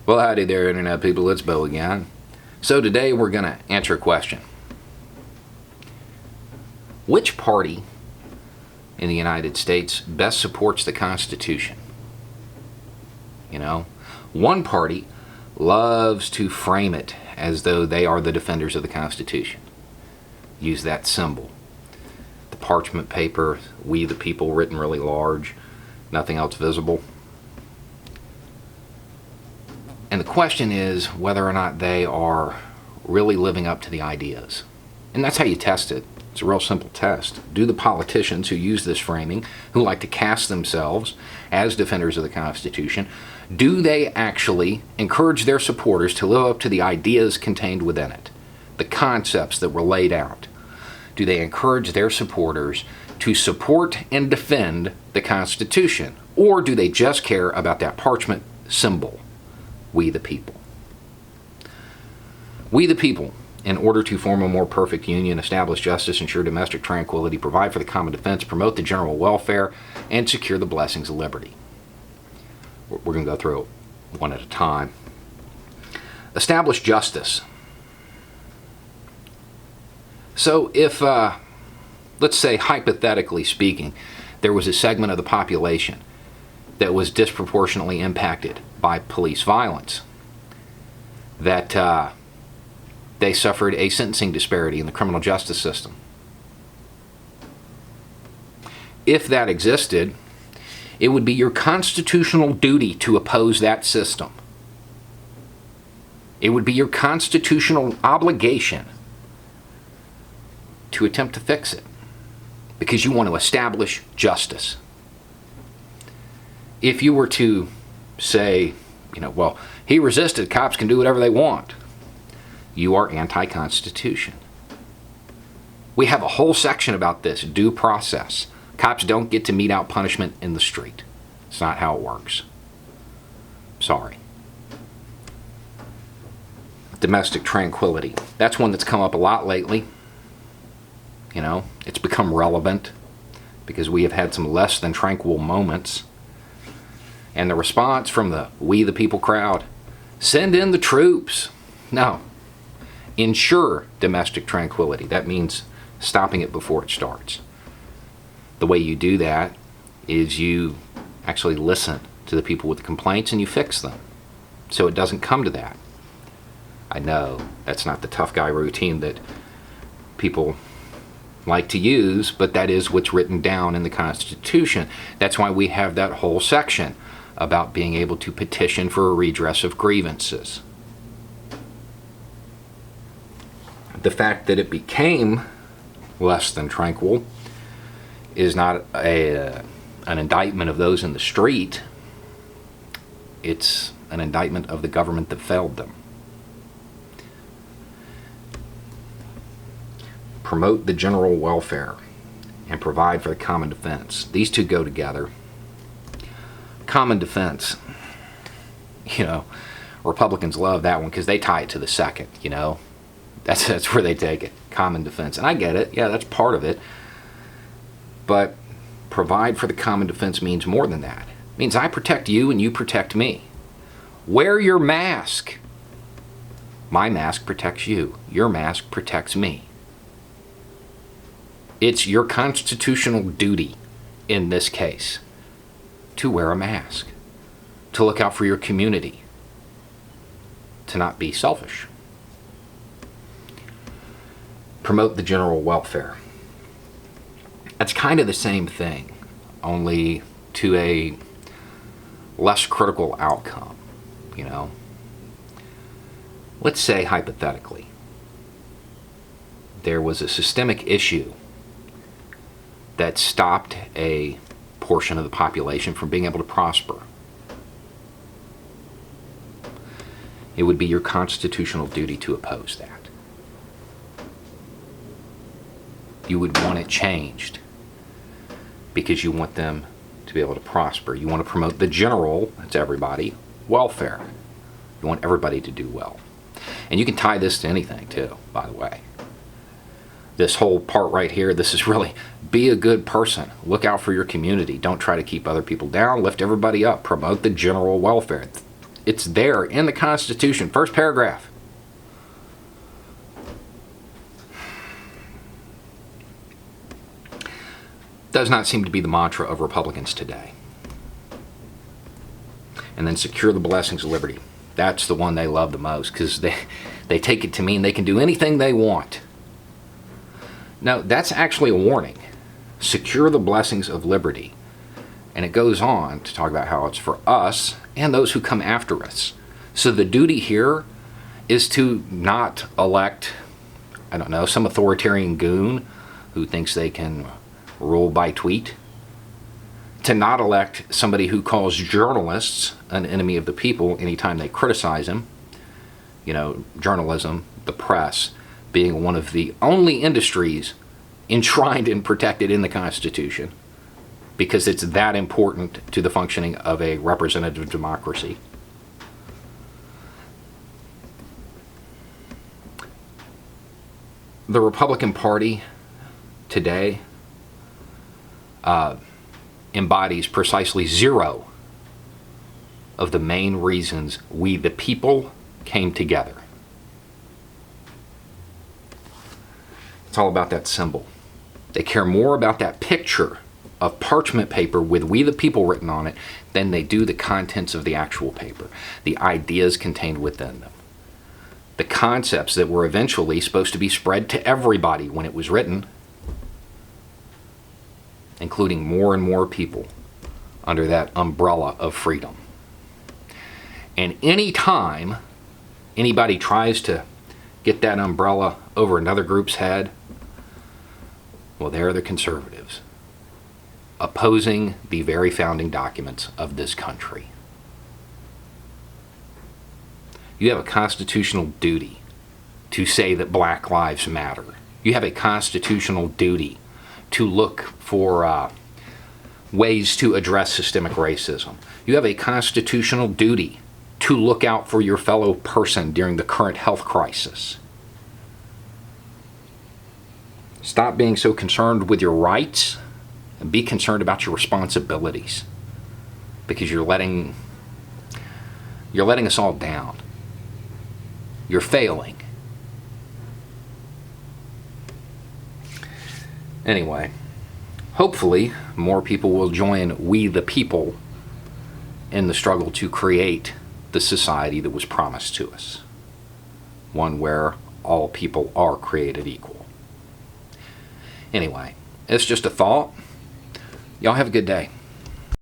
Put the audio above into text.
Well, howdy there, Internet people. It's Bo again. So today we're going to answer a question. Which party in the United States best supports the Constitution? You know, one party loves to frame it as though they are the defenders of the Constitution. Use that symbol. The parchment paper, "We the people," written really large, nothing else visible. And the question is whether or not they are really living up to the ideas. And that's how you test it. It's a real simple test. Do the politicians who use this framing, who like to cast themselves as defenders of the Constitution, do they actually encourage their supporters to live up to the ideas contained within it, the concepts that were laid out? Do they encourage their supporters to support and defend the Constitution? Or do they just care about that parchment symbol? We the people. We the people, in order to form a more perfect union, establish justice, ensure domestic tranquility, provide for the common defense, promote the general welfare, and secure the blessings of liberty. We're going to go through it one at a time. Establish justice. So if, let's say hypothetically speaking, there was a segment of the population that was disproportionately impacted by police violence, that they suffered a sentencing disparity in the criminal justice system. If that existed, it would be your constitutional duty to oppose that system. It would be your constitutional obligation to attempt to fix it, because you want to establish justice. If you were to say, well, he resisted, cops can do whatever they want, you are anti-Constitution. We have a whole section about this, due process. Cops don't get to mete out punishment in the street. It's not how it works. Sorry. Domestic tranquility. That's one that's come up a lot lately. It's become relevant because we have had some less than tranquil moments. And the response from the We the People crowd, send in the troops. No. Ensure domestic tranquility. That means stopping it before it starts. The way you do that is you actually listen to the people with the complaints and you fix them, so it doesn't come to that. I know that's not the tough guy routine that people like to use, but that is what's written down in the Constitution. That's why we have that whole section about being able to petition for a redress of grievances. The fact that it became less than tranquil is not an indictment of those in the street. It's an indictment of the government that failed them. Promote the general welfare and provide for the common defense. These two go together. Common defense. Republicans love that one because they tie it to the second, That's where they take it. Common defense. And I get it. Yeah, that's part of it. But provide for the common defense means more than that. It means I protect you and you protect me. Wear your mask. My mask protects you. Your mask protects me. It's your constitutional duty in this case to wear a mask, to look out for your community, to not be selfish. Promote the general welfare. That's kind of the same thing, only to a less critical outcome, Let's say, hypothetically, there was a systemic issue that stopped a portion of the population from being able to prosper. It would be your constitutional duty to oppose that. You would want it changed because you want them to be able to prosper. You want to promote the general, that's everybody, welfare. You want everybody to do well. And you can tie this to anything too, by the way. This whole part right here, this is really be a good person. Look out for your community. Don't try to keep other people down. Lift everybody up. Promote the general welfare. It's there in the Constitution, first paragraph. Does not seem to be the mantra of Republicans today. And then secure the blessings of liberty. That's the one they love the most, because they take it to mean they can do anything they want. No, that's actually a warning. Secure the blessings of liberty. And it goes on to talk about how it's for us and those who come after us. So the duty here is to not elect, I don't know, some authoritarian goon who thinks they can rule by tweet. To not elect somebody who calls journalists an enemy of the people anytime they criticize him. You know, journalism, the press, being one of the only industries enshrined and protected in the Constitution, because it's that important to the functioning of a representative democracy. The Republican Party today embodies precisely zero of the main reasons we the people came together. It's all about that symbol. They care more about that picture of parchment paper with "We the People" written on it than they do the contents of the actual paper, the ideas contained within them, the concepts that were eventually supposed to be spread to everybody when it was written, including more and more people under that umbrella of freedom. And any time anybody tries to get that umbrella over another group's head, well, they're the conservatives, opposing the very founding documents of this country. You have a constitutional duty to say that Black lives matter. You have a constitutional duty to look for ways to address systemic racism. You have a constitutional duty to look out for your fellow person during the current health crisis. Stop being so concerned with your rights and be concerned about your responsibilities, because you're letting us all down. You're failing. Anyway, hopefully more people will join we the people in the struggle to create the society that was promised to us. One where all people are created equal. Anyway, it's just a thought. Y'all have a good day.